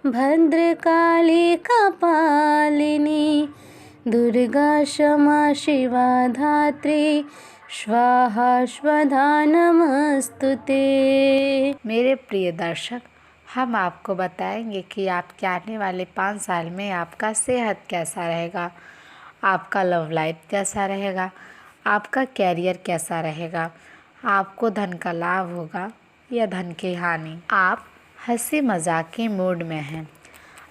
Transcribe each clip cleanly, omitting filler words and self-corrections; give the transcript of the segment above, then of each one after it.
भद्रकाली कपालिनी दुर्गा क्षमा शिवा धात्री स्वाहा स्वधा नमस्तुते। मेरे प्रिय दर्शक, हम आपको बताएंगे कि आपके आने वाले 5 साल में आपका सेहत कैसा रहेगा, आपका लव लाइफ कैसा रहेगा, आपका कैरियर कैसा रहेगा, आपको धन का लाभ होगा या धन की हानि। आप हंसी मजाक के मूड में हैं।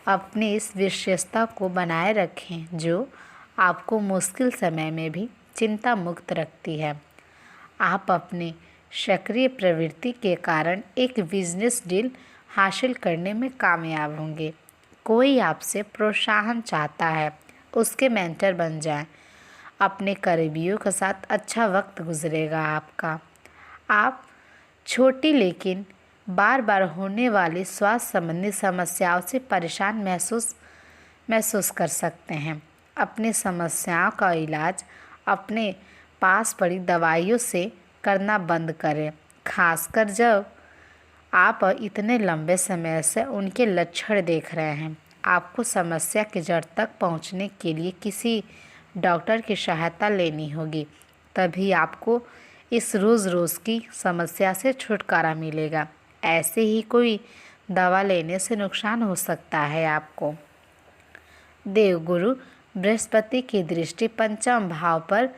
अपनी इस विशेषता को बनाए रखें जो आपको मुश्किल समय में भी चिंता मुक्त रखती है। आप अपनी सक्रिय प्रवृत्ति के कारण एक बिजनेस डील हासिल करने में कामयाब होंगे। कोई आपसे प्रोत्साहन चाहता है, उसके मेंटर बन जाएं। अपने करीबियों के साथ अच्छा वक्त गुजरेगा आपका। आप छोटी लेकिन बार बार होने वाली स्वास्थ्य संबंधी समस्याओं से परेशान महसूस कर सकते हैं। अपनी समस्याओं का इलाज अपने पास पड़ी दवाइयों से करना बंद करें, खासकर जब आप इतने लंबे समय से उनके लक्षण देख रहे हैं। आपको समस्या की जड़ तक पहुंचने के लिए किसी डॉक्टर की सहायता लेनी होगी, तभी आपको इस रोज़ की समस्या से छुटकारा मिलेगा। ऐसे ही कोई दवा लेने से नुकसान हो सकता है आपको। देवगुरु बृहस्पति की दृष्टि पंचम भाव पर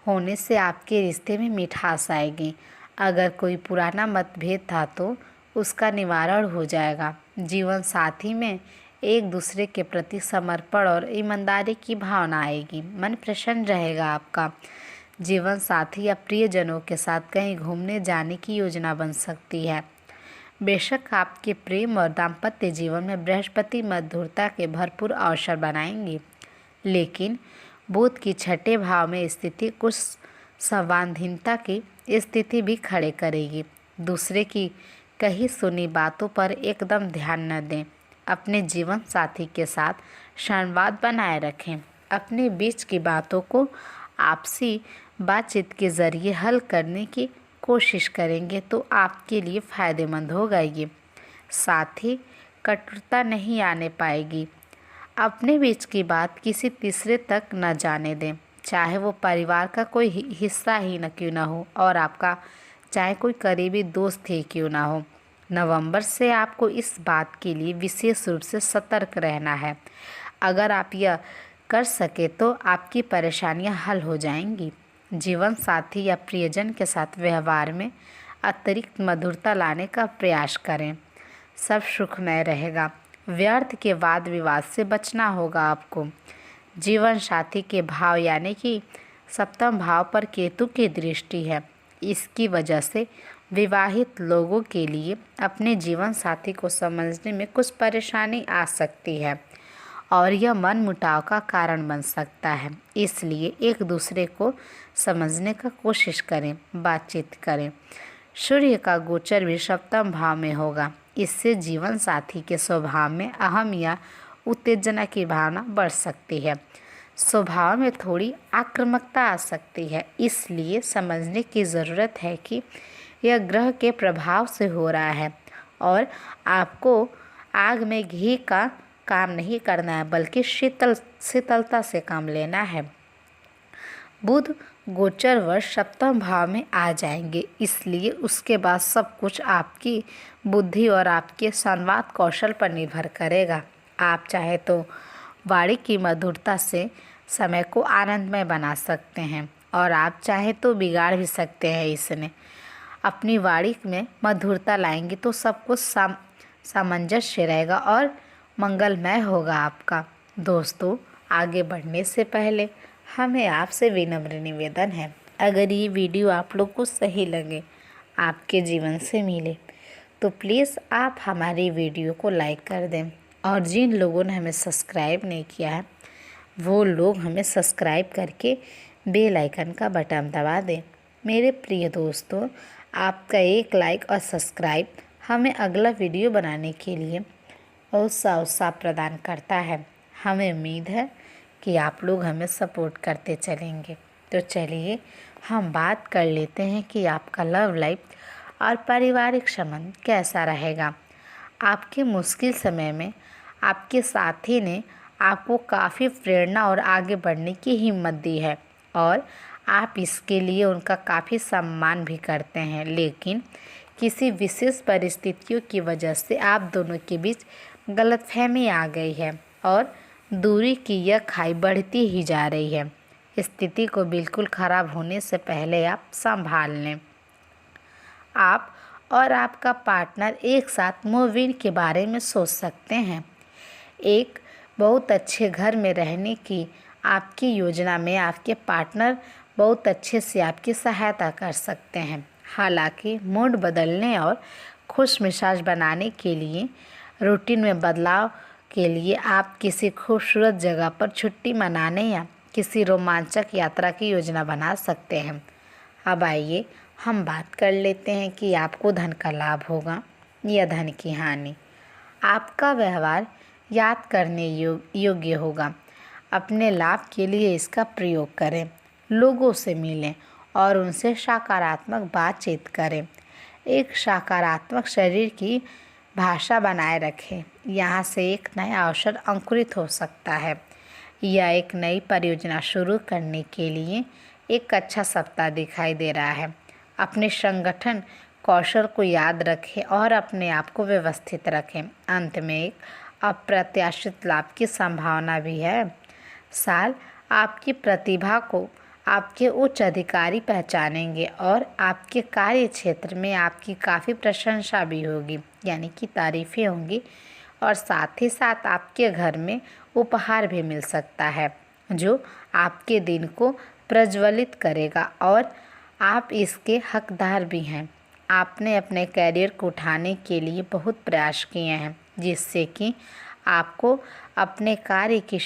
होने से आपके रिश्ते में मिठास आएगी। अगर कोई पुराना मतभेद था तो उसका निवारण हो जाएगा। जीवन साथी में एक दूसरे के प्रति समर्पण और ईमानदारी की भावना आएगी। मन प्रसन्न रहेगा आपका। जीवन साथी या प्रियजनों के साथ कहीं घूमने जाने की योजना बन सकती है। बेशक आपके प्रेम और दाम्पत्य जीवन में बृहस्पति मधुरता के भरपूर अवसर बनाएंगे, लेकिन बुध की छठे भाव में स्थिति कुछ संवादहीनता की स्थिति भी खड़े करेगी। दूसरे की कही सुनी बातों पर एकदम ध्यान न दें। अपने जीवन साथी के साथ संवाद बनाए रखें। अपने बीच की बातों को आपसी बातचीत के जरिए हल करने की कोशिश करेंगे तो आपके लिए फ़ायदेमंद होगा ये। साथ ही कटुता नहीं आने पाएगी। अपने बीच की बात किसी तीसरे तक न जाने दें, चाहे वो परिवार का कोई हिस्सा ही न क्यों ना हो और आपका चाहे कोई करीबी दोस्त ही क्यों ना हो। नवंबर से आपको इस बात के लिए विशेष रूप से सतर्क रहना है। अगर आप यह कर सके तो आपकी परेशानियां हल हो जाएंगी। जीवन साथी या प्रियजन के साथ व्यवहार में अतिरिक्त मधुरता लाने का प्रयास करें। सब सुखमय रहेगा। व्यर्थ के वाद विवाद से बचना होगा आपको। जीवन साथी के भाव यानी कि सप्तम भाव पर केतु की दृष्टि है। इसकी वजह से विवाहित लोगों के लिए अपने जीवन साथी को समझने में कुछ परेशानी आ सकती है और यह मनमुटाव का कारण बन सकता है। इसलिए एक दूसरे को समझने का कोशिश करें, बातचीत करें। सूर्य का गोचर भी सप्तम भाव में होगा। इससे जीवन साथी के स्वभाव में अहम या उत्तेजना की भावना बढ़ सकती है। स्वभाव में थोड़ी आक्रामकता आ सकती है। इसलिए समझने की ज़रूरत है कि यह ग्रह के प्रभाव से हो रहा है और आपको आग में घी का काम नहीं करना है, बल्कि शीतलता से काम लेना है। बुध गोचर वर्ष सप्तम भाव में आ जाएंगे, इसलिए उसके बाद सब कुछ आपकी बुद्धि और आपके संवाद कौशल पर निर्भर करेगा। आप चाहे तो वाणी की मधुरता से समय को आनंदमय बना सकते हैं और आप चाहे तो बिगाड़ भी सकते हैं इसने। अपनी वाणी में मधुरता लाएंगे तो सब कुछ सामंजस्य रहेगा और मंगलमय होगा आपका। दोस्तों, आगे बढ़ने से पहले हमें आपसे विनम्र निवेदन है, अगर ये वीडियो आप लोग को सही लगे, आपके जीवन से मिले, तो प्लीज़ आप हमारी वीडियो को लाइक कर दें और जिन लोगों ने हमें सब्सक्राइब नहीं किया है वो लोग हमें सब्सक्राइब करके बेल आइकन का बटन दबा दें। मेरे प्रिय दोस्तों, आपका एक लाइक और सब्सक्राइब हमें अगला वीडियो बनाने के लिए उत्साह प्रदान करता है। हमें उम्मीद है कि आप लोग हमें सपोर्ट करते चलेंगे। तो चलिए हम बात कर लेते हैं कि आपका लव लाइफ और पारिवारिक संबंध कैसा रहेगा। आपके मुश्किल समय में आपके साथी ने आपको काफ़ी प्रेरणा और आगे बढ़ने की हिम्मत दी है और आप इसके लिए उनका काफ़ी सम्मान भी करते हैं, लेकिन किसी विशेष परिस्थितियों की वजह से आप दोनों के बीच गलतफहमी आ गई है और दूरी की यह खाई बढ़ती ही जा रही है। स्थिति को बिल्कुल ख़राब होने से पहले आप संभाल लें। आप और आपका पार्टनर एक साथ मूव इन के बारे में सोच सकते हैं। एक बहुत अच्छे घर में रहने की आपकी योजना में आपके पार्टनर बहुत अच्छे से आपकी सहायता कर सकते हैं। हालांकि मूड बदलने और खुश मिजाज बनाने के लिए रूटीन में बदलाव के लिए आप किसी खूबसूरत जगह पर छुट्टी मनाने या किसी रोमांचक यात्रा की योजना बना सकते हैं। अब आइए हम बात कर लेते हैं कि आपको धन का लाभ होगा या धन की हानि। आपका व्यवहार याद करने योग्य होगा। अपने लाभ के लिए इसका प्रयोग करें। लोगों से मिलें और उनसे सकारात्मक बातचीत करें। एक सकारात्मक शरीर की भाषा बनाए रखें। यहाँ से एक नया अवसर अंकुरित हो सकता है या एक नई परियोजना शुरू करने के लिए एक अच्छा सप्ताह दिखाई दे रहा है। अपने संगठन कौशल को याद रखें और अपने आप को व्यवस्थित रखें। अंत में एक अप्रत्याशित लाभ की संभावना भी है। साल आपकी प्रतिभा को आपके उच्च अधिकारी पहचानेंगे और आपके कार्य क्षेत्र में आपकी काफ़ी प्रशंसा भी होगी, यानी कि तारीफ़ें होंगी। और साथ ही साथ आपके घर में उपहार भी मिल सकता है जो आपके दिन को प्रज्वलित करेगा और आप इसके हकदार भी हैं। आपने अपने करियर को उठाने के लिए बहुत प्रयास किए हैं, जिससे कि आपको अपने कार्य की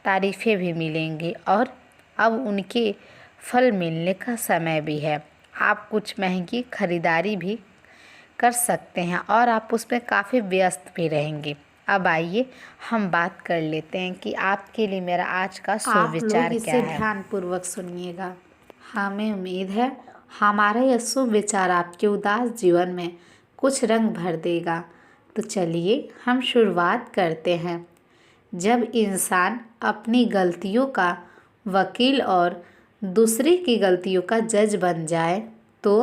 तारीफ़ें भी मिलेंगी और अब उनके फल मिलने का समय भी है। आप कुछ महंगी खरीदारी भी कर सकते हैं और आप उसमें काफ़ी व्यस्त भी रहेंगे। अब आइए हम बात कर लेते हैं कि आपके लिए मेरा आज का शुभ विचार क्या है। इसे ध्यानपूर्वक सुनिएगा। हमें उम्मीद है हमारा यह शुभ विचार आपके उदास जीवन में कुछ रंग भर देगा। तो चलिए हम शुरुआत करते हैं। जब इंसान अपनी गलतियों का वकील और दूसरे की गलतियों का जज बन जाए तो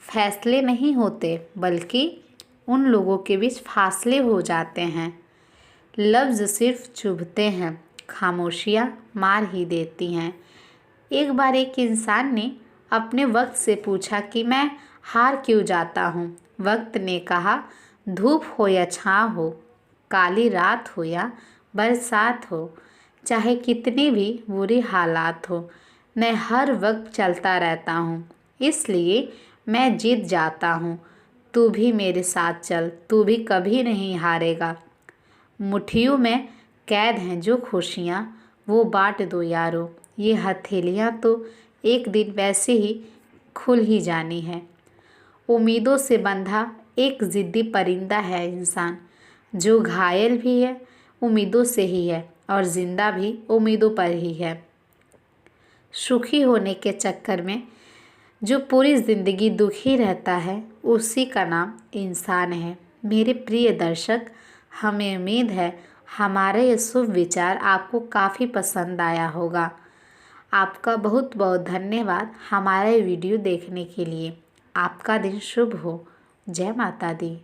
फैसले नहीं होते बल्कि उन लोगों के बीच फासले हो जाते हैं। लफ्ज़ सिर्फ चुभते हैं, खामोशियाँ मार ही देती हैं। एक बार एक इंसान ने अपने वक्त से पूछा कि मैं हार क्यों जाता हूँ। वक्त ने कहा, धूप हो या छाँव हो, काली रात हो या बरसात हो, चाहे कितनी भी बुरी हालात हो, मैं हर वक्त चलता रहता हूँ, इसलिए मैं जीत जाता हूँ। तू भी मेरे साथ चल, तू भी कभी नहीं हारेगा। मुट्ठियों में कैद हैं जो खुशियाँ, वो बांट दो यारो। ये हथेलियाँ तो एक दिन वैसे ही खुल ही जानी है। उम्मीदों से बंधा एक ज़िद्दी परिंदा है इंसान, जो घायल भी है उम्मीदों से ही है और ज़िंदा भी उम्मीदों पर ही है। सुखी होने के चक्कर में जो पूरी ज़िंदगी दुखी रहता है, उसी का नाम इंसान है। मेरे प्रिय दर्शक, हमें उम्मीद है हमारा ये शुभ विचार आपको काफ़ी पसंद आया होगा। आपका बहुत बहुत धन्यवाद हमारा ये वीडियो देखने के लिए। आपका दिन शुभ हो। जय माता दी।